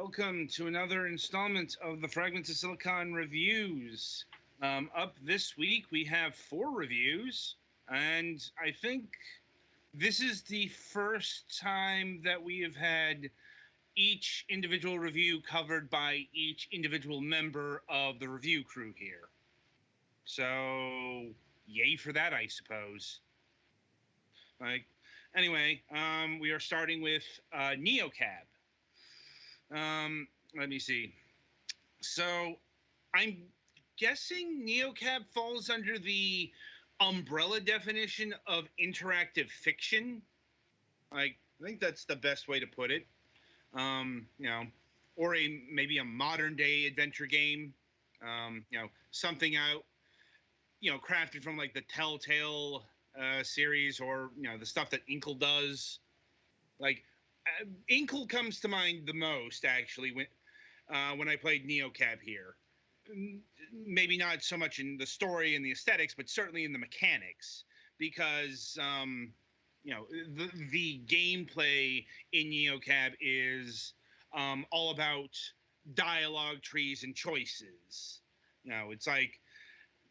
welcome to another installment of the Fragments of Silicon reviews. Up this week, we have 4 reviews, and I think this is the first time that we have had each individual review covered by each individual member of the review crew here. So, yay for that, I suppose. Anyway, we are starting with NeoCab. Let me see. So, I'm guessing NeoCab falls under the umbrella definition of interactive fiction. I think that's the best way to put it. Or maybe a modern day adventure game. Something out, crafted from like the Telltale series, or the stuff that Inkle does. Like Inkle comes to mind the most, actually, when I played NeoCab here. Maybe not so much in the story and the aesthetics, but certainly in the mechanics, because the gameplay in NeoCab is all about dialogue trees and choices. It's like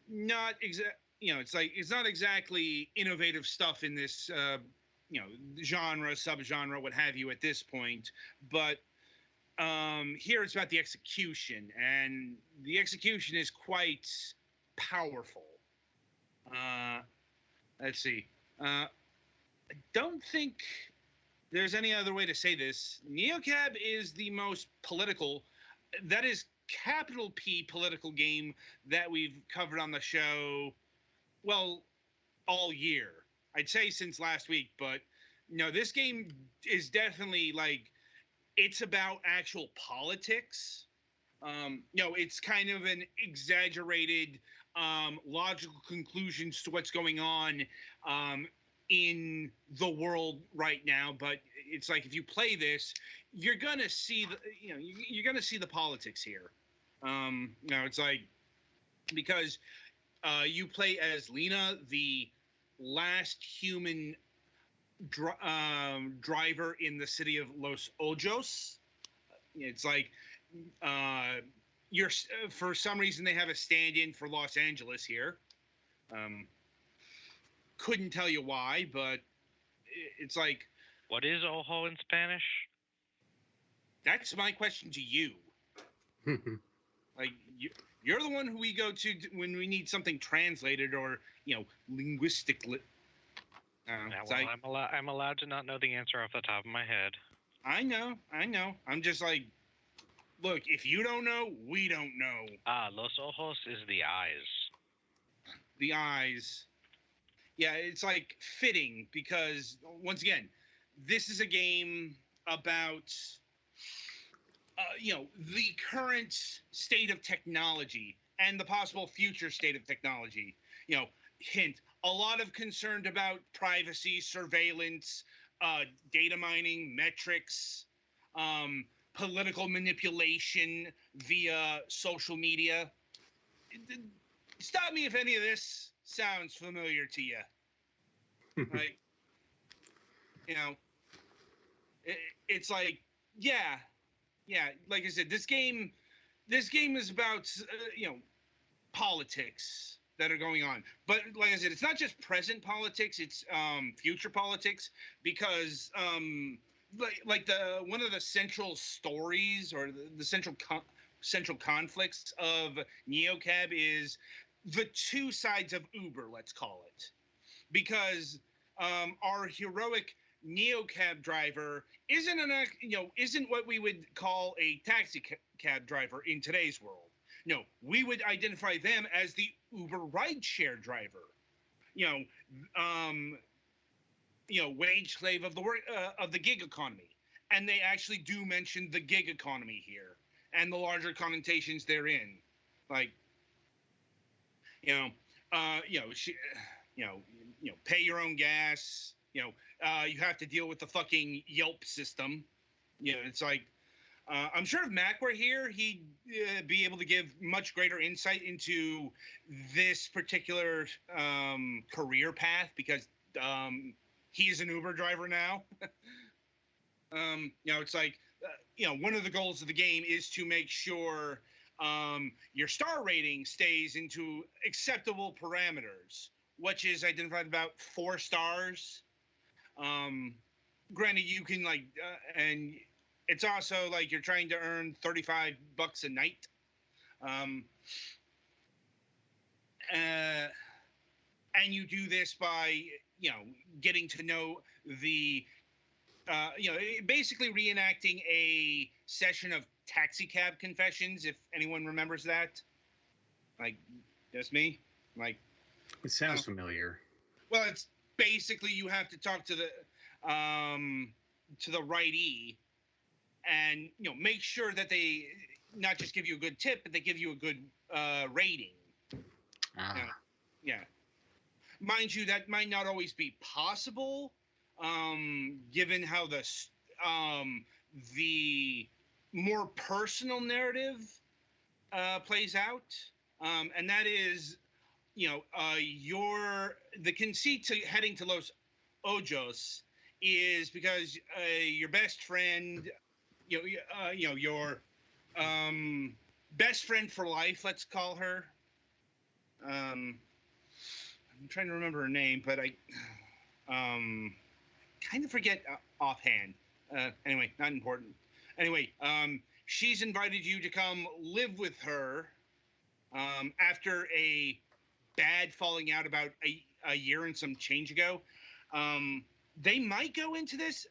not it's not exactly innovative stuff in this genre, subgenre, what have you at this point, but here it's about the execution, and the execution is quite powerful. Let's see. I don't think there's any other way to say this. NeoCab is the most political, that is capital P political game that we've covered on the show, well, all year. I'd say since last week, but this game is definitely like, it's about actual politics. It's kind of an exaggerated, logical conclusions to what's going on in the world right now. But it's like, if you play this, you're gonna see you're gonna see the politics here. It's like, because you play as Lena, the last human driver in the city of Los Ojos. It's like for some reason they have a stand-in for Los Angeles here. Couldn't tell you why, but it's like, what is Ojo in Spanish? That's my question to you. Like, you're the one who we go to when we need something translated or linguistically. I'm allowed to not know the answer off the top of my head. I know. I'm just like, look, if you don't know, we don't know. Los Ojos is the eyes. The eyes. Yeah, it's like fitting, because once again, this is a game about the current state of technology and the possible future state of technology. Hint, a lot of concern about privacy, surveillance, data mining, metrics, political manipulation via social media. Stop me if any of this sounds familiar to you. Like, it's like, yeah, like I said, this game is about politics that are going on. But like I said, it's not just present politics, it's future politics, because like one of the central stories, or the central conflicts of NeoCab is the two sides of Uber, let's call it. Because our heroic NeoCab driver isn't what we would call a taxi cab driver in today's world. No, we would identify them as the Uber rideshare driver. Wage slave of the gig economy. And they actually do mention the gig economy here and the larger connotations therein. Like, pay your own gas. You have to deal with the fucking Yelp system. It's like, I'm sure if Mac were here, he'd be able to give much greater insight into this particular career path, because he's an Uber driver now. It's like one of the goals of the game is to make sure your star rating stays into acceptable parameters, which is identified about 4 stars. Granted, you can and it's also like you're trying to earn $35 a night. And you do this by getting to know the basically reenacting a session of taxi cab confessions, if anyone remembers that. Like, just me. Like, it sounds familiar. Well, it's basically you have to talk to the writee, and make sure that they not just give you a good tip, but they give you a good rating. Yeah. Mind you, that might not always be possible, given how the more personal narrative plays out, and that is, the conceit to heading to Los Ojos is because your best friend, your best friend for life, let's call her. I'm trying to remember her name, but I kind of forget offhand. Anyway, not important. Anyway, she's invited you to come live with her after a bad falling out about a year and some change ago. They might go into this.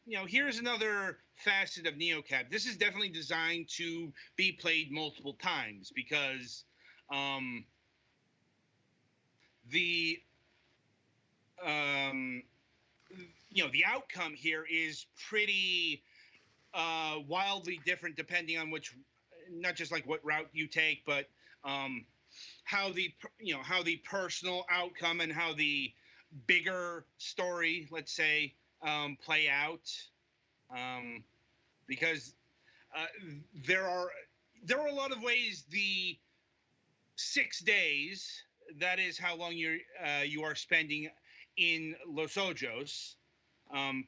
Here's another facet of NeoCab. This is definitely designed to be played multiple times because the outcome here is pretty wildly different depending on not just like what route you take, but how the personal outcome and how the bigger story, let's say, play out, because there are a lot of ways. The 6 days, that is how long you are spending in Los Ojos,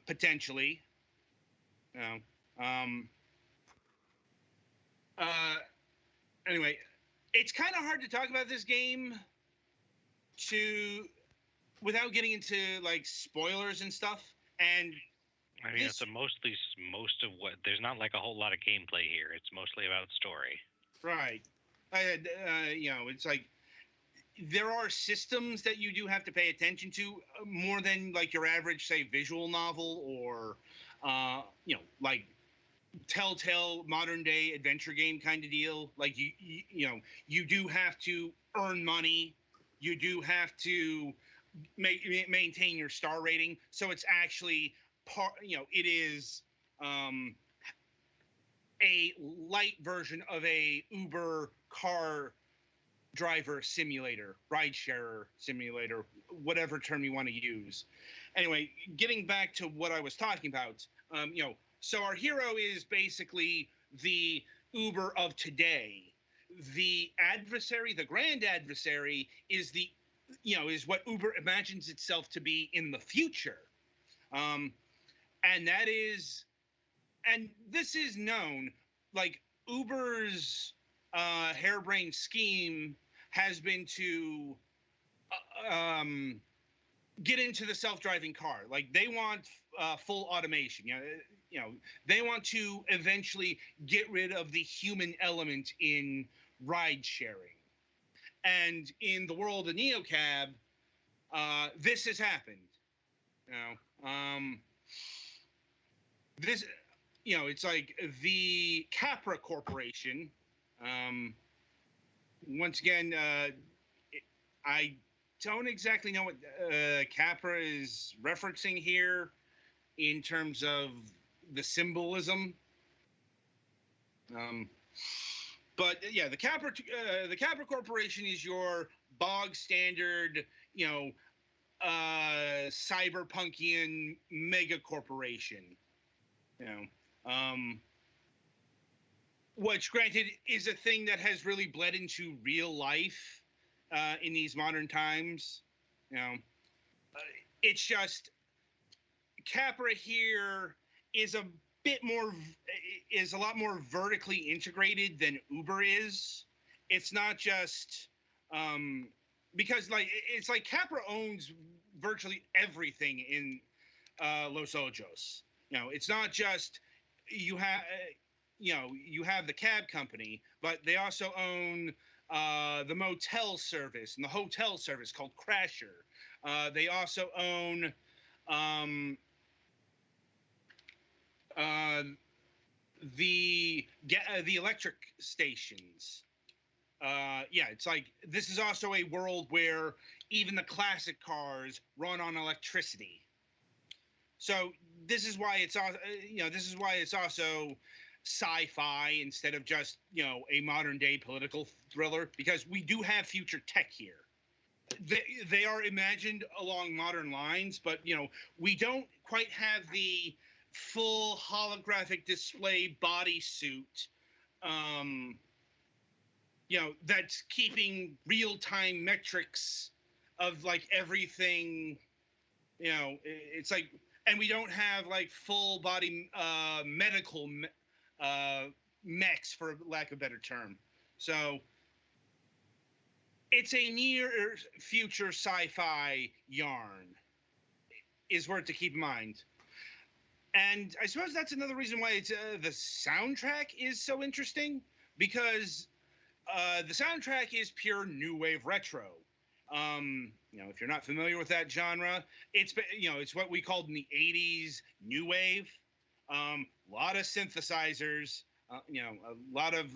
potentially. Anyway, it's kind of hard to talk about this game without getting into like spoilers and stuff. And I mean, it's most of what there's not like a whole lot of gameplay here. It's mostly about story. Right. It's like there are systems that you do have to pay attention to more than like your average, say, visual novel or like Telltale modern day adventure game kind of deal. Like you do have to earn money. You do have to maintain your star rating. So it's actually it is a light version of a Uber car driver simulator, ride sharer simulator, whatever term you want to use. Anyway, getting back to what I was talking about, so our hero is basically the Uber of today. The adversary, the grand adversary, is is what Uber imagines itself to be in the future. And this is known, like Uber's harebrained scheme has been to get into the self-driving car. Like they want full automation. They want to eventually get rid of the human element in ride sharing. And in the world of NeoCab, this has happened. It's like the Capra Corporation. Once again, I don't exactly know what Capra is referencing here in terms of the symbolism. But yeah, the Capra Corporation is your bog standard, cyberpunkian mega corporation. Which, granted, is a thing that has really bled into real life in these modern times. It's just Capra here is a is a lot more vertically integrated than Uber is. It's not just because it's like Capra owns virtually everything in Los Ojos. It's not just you have you have the cab company, but they also own the motel service and the hotel service called Crasher. They also own uh, the electric stations. It's like this is also a world where even the classic cars run on electricity. So this is why it's also sci-fi instead of just a modern day political thriller, because we do have future tech here. They are imagined along modern lines, but we don't quite have the full holographic display bodysuit that's keeping real-time metrics of like everything. It's like, and we don't have like full body medical mechs, for lack of a better term. So it's a near future sci-fi yarn, is worth to keep in mind. And I suppose that's another reason why it's the soundtrack is so interesting, because the soundtrack is pure new wave retro. If you're not familiar with that genre, it's what we called in the '80s new wave. A lot of synthesizers. A lot of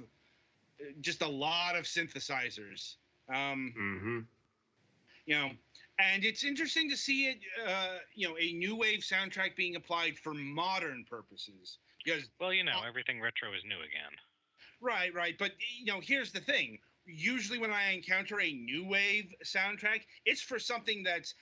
synthesizers. And it's interesting to see it. A new wave soundtrack being applied for modern purposes, because everything retro is new again. Right. But here's the thing. Usually when I encounter a new wave soundtrack, it's for something that's,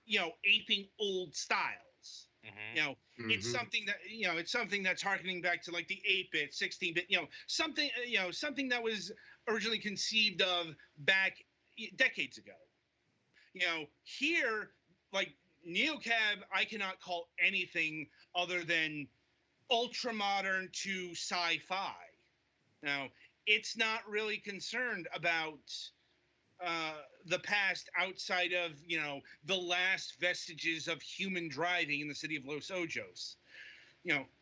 aping old styles. Mm-hmm. It's something that, it's something that's harkening back to like the 8-bit, 16-bit, something that was originally conceived of back decades ago. Here, like NeoCab, I cannot call anything other than ultra modern to sci-fi. Now, it's not really concerned about the past outside of, the last vestiges of human driving in the city of Los Ojos.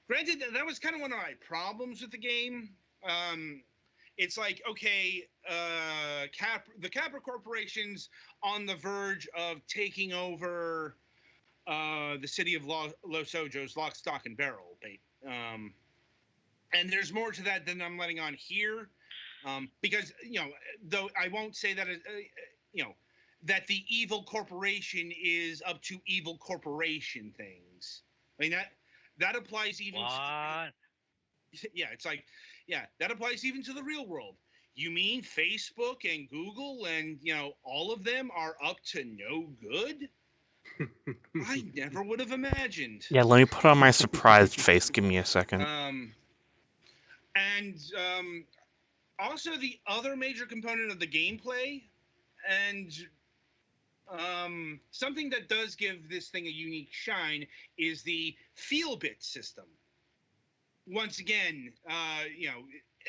Granted, that was kind of one of my problems with the game. It's like, okay, the Capra Corporation's on the verge of taking over the city of Los Ojos, lock, stock, and barrel. And there's more to that than I'm letting on here, because though I won't say that that the evil corporation is up to evil corporation things. I mean that applies even. What? It's like, that applies even to the real world. You mean Facebook and Google and all of them are up to no good? I never would have imagined. Yeah, let me put on my surprised face. Give me a second. Also the other major component of the gameplay, and something that does give this thing a unique shine, is the feel-bit system. Once again,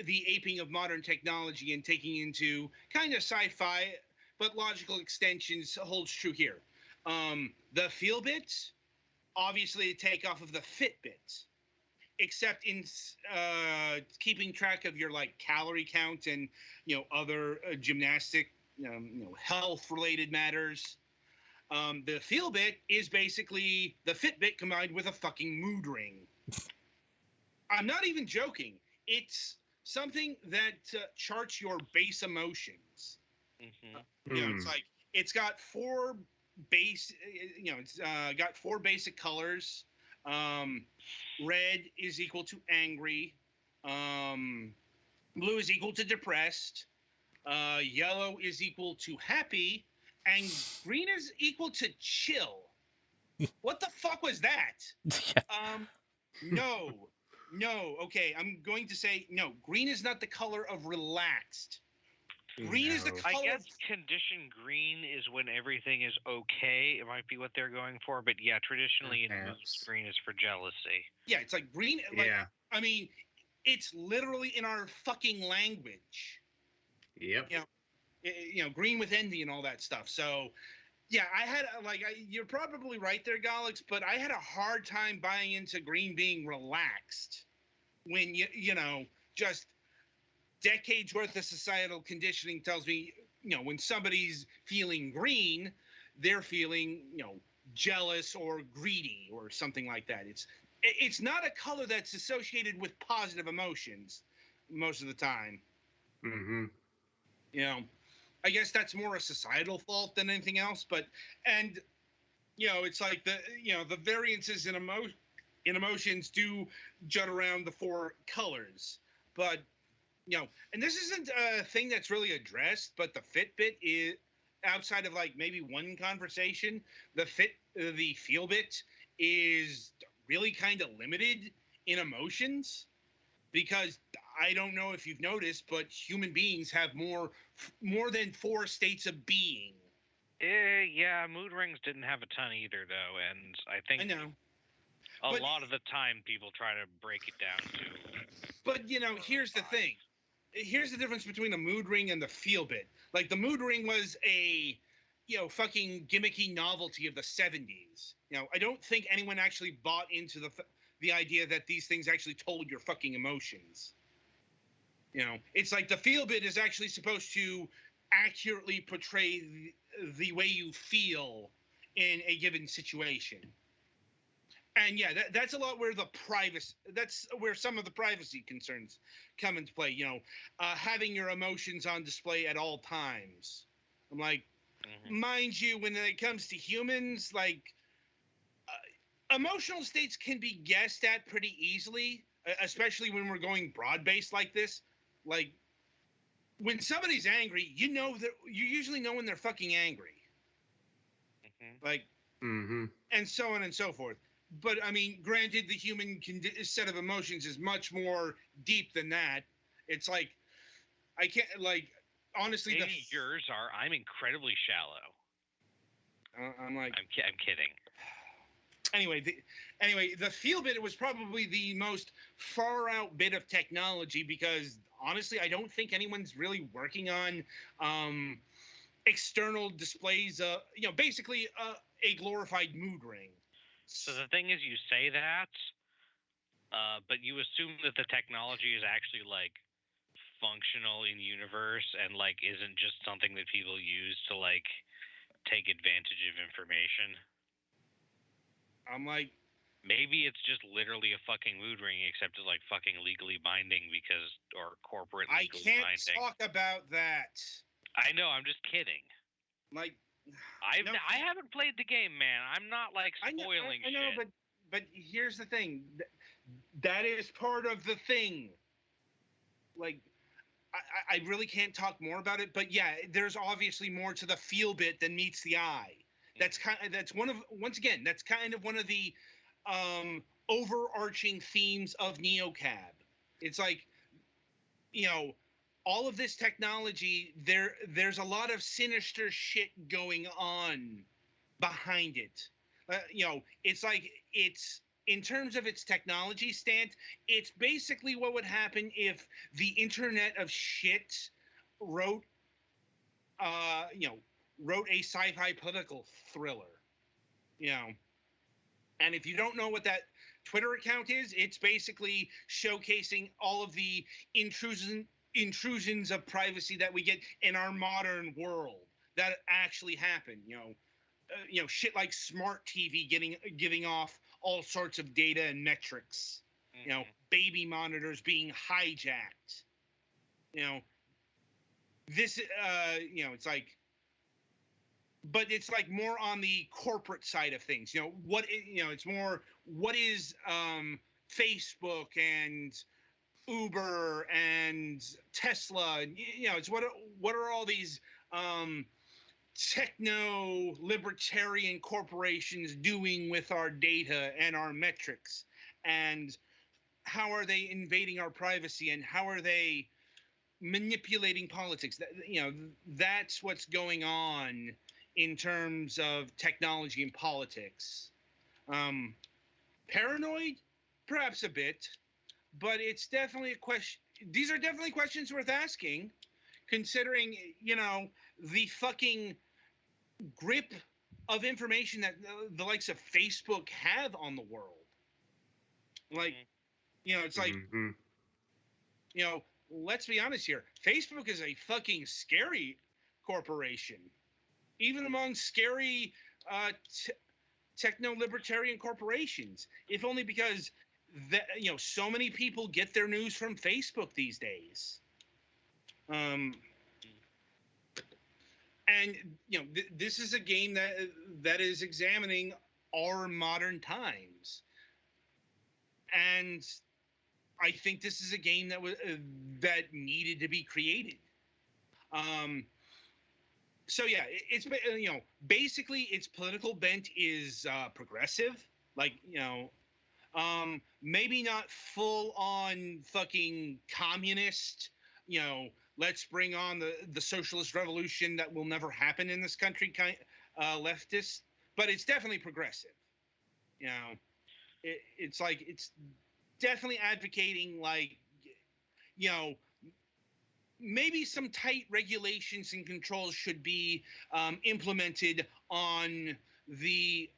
the aping of modern technology and taking into kind of sci-fi, but logical extensions holds true here. The feel-bit, obviously a takeoff of the Fitbit, except in keeping track of your like calorie count and other gymnastic health related matters. The Feelbit is basically the Fitbit combined with a fucking mood ring. I'm not even joking. It's something that charts your base emotions. Mm-hmm. It's like it's got four base. It's got four basic colors. Red is equal to angry. Blue is equal to depressed. Yellow is equal to happy. And green is equal to chill. What the fuck was that? No. Okay, I'm going to say no. Green is not the color of relaxed. Green is the No. color. I guess condition green is when everything is okay. It might be what they're going for, but yeah, traditionally in movies, Perhaps. green is for jealousy. Yeah, it's like green. Like, Yeah. I mean, it's literally in our fucking language. Yep. Green with envy and all that stuff. So, yeah, you're probably right there, Galix, but I had a hard time buying into green being relaxed when just decades worth of societal conditioning tells me, when somebody's feeling green, they're feeling, jealous or greedy or something like that. It's not a color that's associated with positive emotions most of the time. Mm-hmm. I guess that's more a societal fault than anything else. It's like the variances in emotions do jut around the four colors. But, and this isn't a thing that's really addressed, but the Fitbit is, outside of like maybe one conversation, the Feelbit is really kind of limited in emotions, because I don't know if you've noticed, but human beings have more than 4 states of being. Yeah, mood rings didn't have a ton either, though, and I think I know. a lot of the time people try to break it down to. But here's the thing. Here's the difference between a mood ring and the Feelbit. Like, the mood ring was a fucking gimmicky novelty of the 70s. I don't think anyone actually bought into the idea that these things actually told your fucking emotions. It's like the Feelbit is actually supposed to accurately portray the way you feel in a given situation. And yeah, that's a lot where that's where some of the privacy concerns come into play. Having your emotions on display at all times. I'm like, mind you, when it comes to humans, like, emotional states can be guessed at pretty easily, especially when we're going broad-based like this. Like, when somebody's angry, you usually know when they're fucking angry. Like, and so on and so forth. But I mean, granted, the human set of emotions is much more deep than that. It's like, I can't, like, honestly. Maybe yours are. I'm incredibly shallow. I'm like, I'm kidding. Anyway, the Feelbit was probably the most far out bit of technology, because honestly, I don't think anyone's really working on external displays. Basically a glorified mood ring. So the thing is, you say that, but you assume that the technology is actually like functional in universe and like isn't just something that people use to like take advantage of information. I'm like, maybe it's just literally a fucking mood ring, except it's like fucking legally binding or corporate legally binding. I can't talk about that. I know, I'm just kidding. Like, I haven't played the game, man. I'm not like spoiling shit. I know, but here's the thing. That is part of the thing. Like, I really can't talk more about it, but yeah, there's obviously more to the Feelbit than meets the eye. That's one of the overarching themes of NeoCab. It's like, all of this technology, there's a lot of sinister shit going on behind it. It's like, it's, in terms of its technology stance, it's basically what would happen if the Internet of Shit wrote a sci-fi political thriller. And if you don't know what that Twitter account is, it's basically showcasing all of the intrusions of privacy that we get in our modern world that actually happen. Shit like smart TV giving off all sorts of data and metrics. Baby monitors being hijacked. This it's like, but it's like more on the corporate side of things. It's more, what is Facebook and Uber and Tesla? It's what are all these techno libertarian corporations doing with our data and our metrics, and how are they invading our privacy, and how are they manipulating politics. That's what's going on in terms of technology and politics. Paranoid, perhaps a bit, but it's definitely a question. These are definitely questions worth asking, considering the fucking grip of information that the likes of Facebook have on the world. Like, it's like, let's be honest here. Facebook is a fucking scary corporation, even among scary techno-libertarian corporations. If only because so many people get their news from Facebook these days. And this is a game that is examining our modern times, and I think this is a game that needed to be created. So yeah, it's basically its political bent is progressive, like maybe not full on fucking communist. Let's bring on the socialist revolution that will never happen in this country, leftist, but it's definitely progressive. It's like it's definitely advocating like maybe some tight regulations and controls should be implemented on the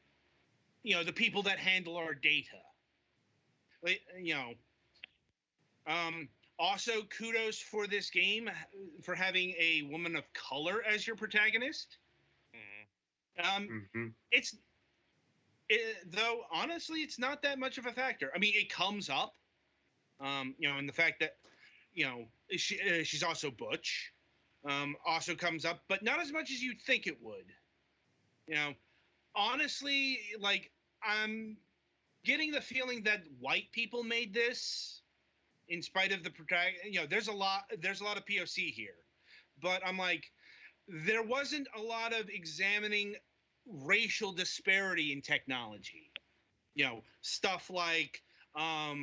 the people that handle our data. Also, kudos for this game for having a woman of color as your protagonist. It's though honestly, it's not that much of a factor. I mean, it comes up, and the fact that she's also butch, also comes up, but not as much as you'd think it would. Honestly, like I'm getting the feeling that white people made this, in spite of the protagonist. There's a lot of POC here, but I'm like, there wasn't a lot of examining racial disparity in technology. Stuff like or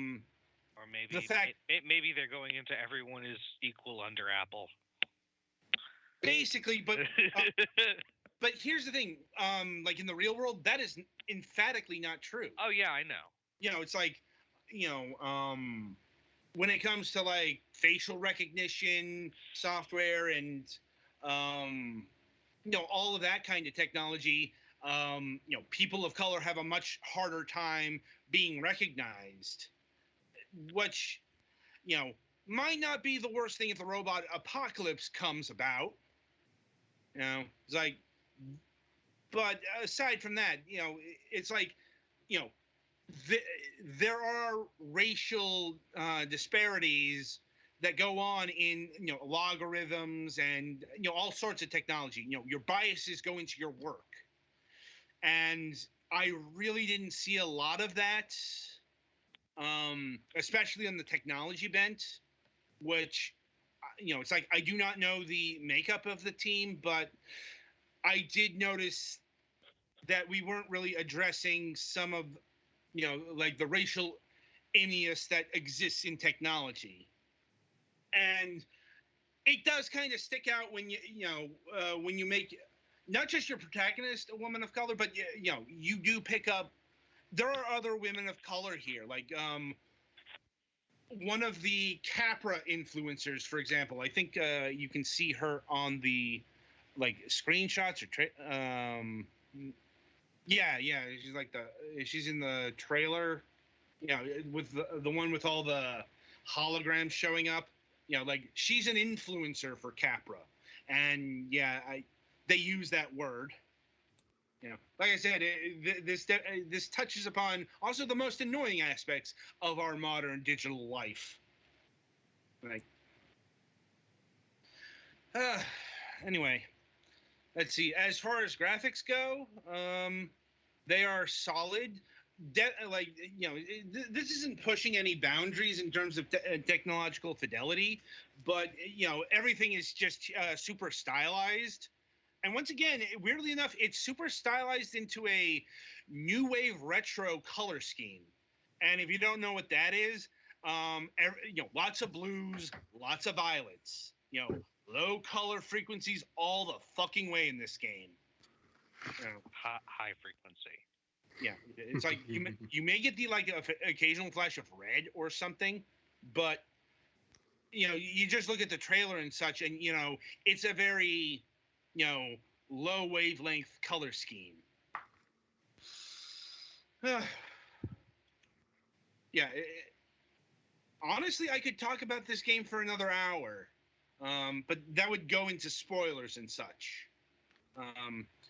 maybe the fact maybe they're going into everyone is equal under Apple. Basically, but but here's the thing. Like in the real world, that is emphatically not true. Oh yeah, I know. It's like, when it comes to like facial recognition software and all of that kind of technology, people of color have a much harder time being recognized, which might not be the worst thing if the robot apocalypse comes about. It's like, but aside from that, it's like, there are racial disparities that go on in logarithms and all sorts of technology. Your biases go into your work, and I really didn't see a lot of that, especially on the technology bent, which it's like I do not know the makeup of the team, but I did notice that we weren't really addressing some of like the racial animus that exists in technology. And it does kind of stick out when when you make not just your protagonist a woman of color, but you do pick up there are other women of color here, like one of the Capra influencers, for example. I think you can see her on the like screenshots or yeah, she's in the trailer, with the one with all the holograms showing up. Like she's an influencer for Capra, and they use that word. Like I said, this touches upon also the most annoying aspects of our modern digital life. Like, anyway, let's see. As far as graphics go, they are solid. This isn't pushing any boundaries in terms of technological fidelity, but everything is just super stylized. And once again, weirdly enough, it's super stylized into a new wave retro color scheme. And if you don't know what that is, Lots of blues, lots of violets. Low color frequencies all the fucking way in this game. High frequency. Yeah, it's like you may get the occasional flash of red or something, but you just look at the trailer and such, and it's a very low wavelength color scheme. Yeah, honestly, I could talk about this game for another hour, but that would go into spoilers and such.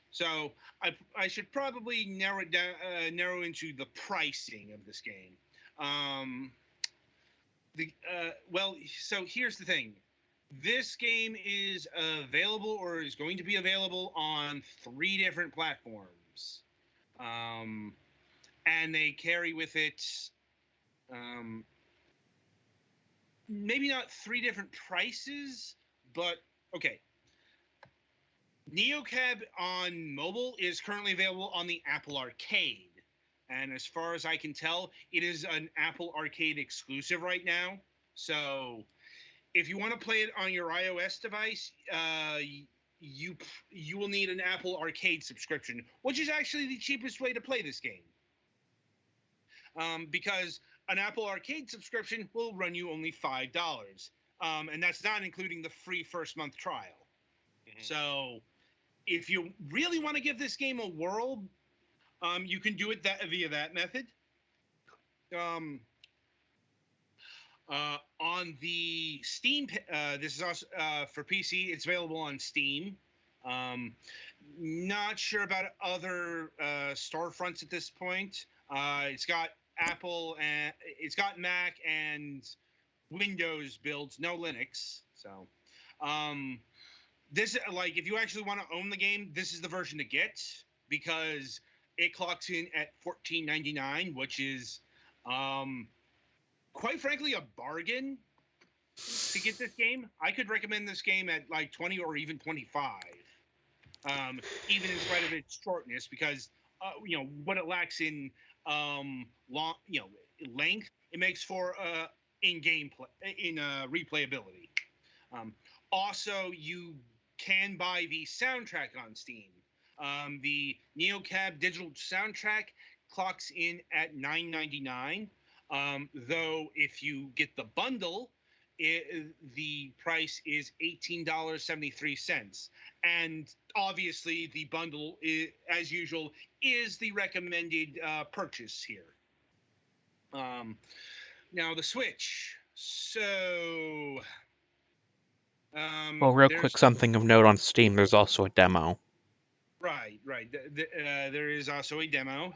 So I should probably narrow it down, narrow into the pricing of this game. So here's the thing. This game is available, or is going to be available, on 3 different platforms. And they carry with it maybe not 3 different prices, but okay. NeoCab on mobile is currently available on the Apple Arcade. And as far as I can tell, it is an Apple Arcade exclusive right now. So if you want to play it on your iOS device, you will need an Apple Arcade subscription, which is actually the cheapest way to play this game. Because an Apple Arcade subscription will run you only $5. And that's not including the free first month trial. Mm-hmm. So if you really want to give this game a whirl, you can do it via that method. On the Steam, this is also for PC. It's available on Steam. Not sure about other storefronts at this point. It's got Apple and it's got Mac and Windows builds, no Linux. So, this, if you actually want to own the game, this is the version to get, because it clocks in at $14.99, which is, quite frankly, a bargain to get this game. I could recommend this game at like 20 or even 25, even in spite of its shortness, because what it lacks in length, it makes for in replayability. Also, you can buy the soundtrack on Steam. The NeoCab digital soundtrack clocks in at $9.99. Though if you get the bundle, the price is $18.73. And obviously the bundle, as usual, is the recommended purchase here. Now the Switch. So... well, real quick, something of note on Steam, there's also a demo. Right. There is also a demo.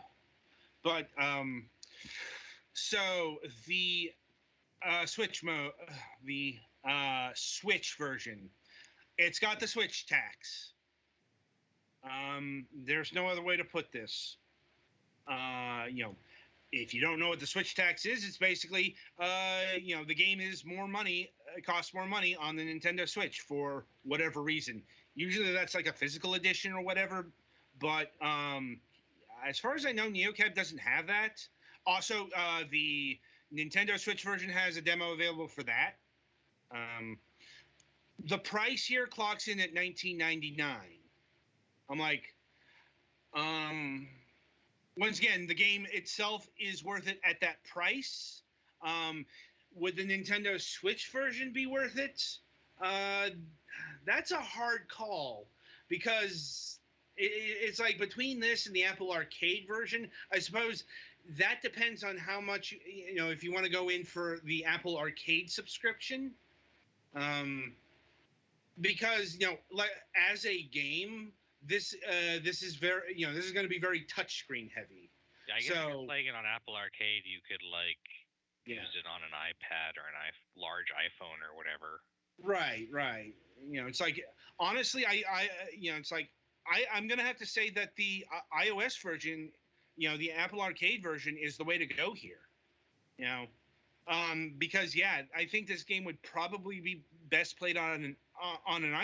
But, so the Switch Switch version, it's got the Switch tax. There's no other way to put this. If you don't know what the Switch tax is, it's basically, the game is more money, it costs more money on the Nintendo Switch for whatever reason. Usually that's like a physical edition or whatever, but as far as I know, NeoCab doesn't have that. Also, the Nintendo Switch version has a demo available for that. The price here clocks in at $19.99. I'm like, once again, the game itself is worth it at that price. Would the Nintendo Switch version be worth it? That's a hard call, because it's like between this and the Apple Arcade version, I suppose that depends on how much, if you want to go in for the Apple Arcade subscription. Because, as a game, this is very, this is going to be very touchscreen heavy. Yeah, I guess if you're playing it on Apple Arcade, you could use it on an iPad or an large iPhone or whatever. Right. It's like, honestly, I'm going to have to say that the iOS version, the Apple Arcade version is the way to go here. Because I think this game would probably be best played on an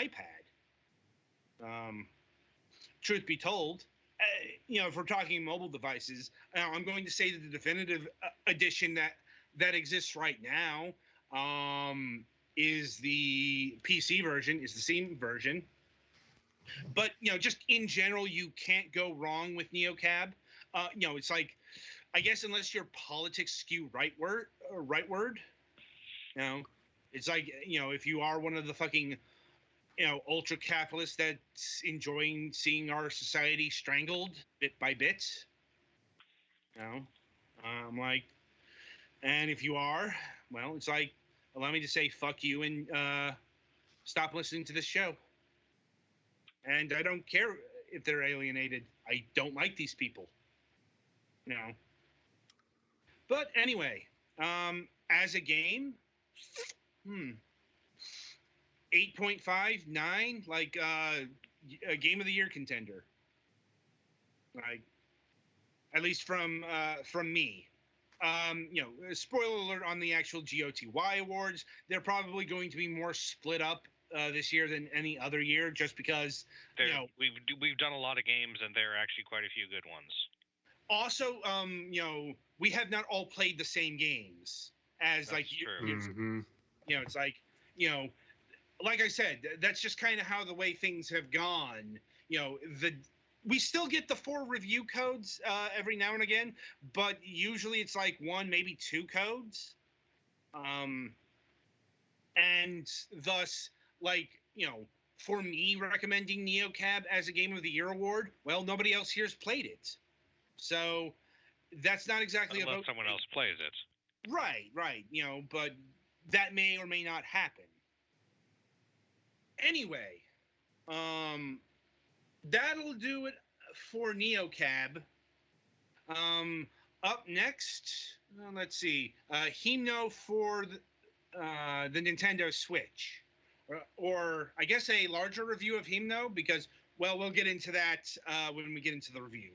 iPad. Truth be told, if we're talking mobile devices, I'm going to say that the definitive edition that that exists right now is the PC version, is the Steam version. But just in general, you can't go wrong with NeoCab. It's like, I guess unless your politics skew rightward, it's like if you are one of the fucking ultra capitalists that's enjoying seeing our society strangled bit by bit. I'm like, and if you are, well, it's like, allow me to say fuck you and stop listening to this show. And I don't care if they're alienated. I don't like these people. But anyway, as a game, 8.5, 9, like a game of the year contender. Like, at least from me. Spoiler alert on the actual GOTY awards. They're probably going to be more split up this year than any other year, just because we've done a lot of games and there are actually quite a few good ones. Also, we have not all played the same games as That's like true. it's like like I said, that's just kind of how the way things have gone. We still get the 4 review codes every now and again, but usually it's like 1, maybe 2 codes. And thus, like, for me recommending NeoCab as a Game of the Year award, well, nobody else here's played it. So that's not exactly unless someone else plays it. Right, but that may or may not happen. Anyway, that'll do it for NeoCab. Up next, let's see, Himno for the Nintendo Switch, or I guess a larger review of Himno, because, well, we'll get into that when we get into the review.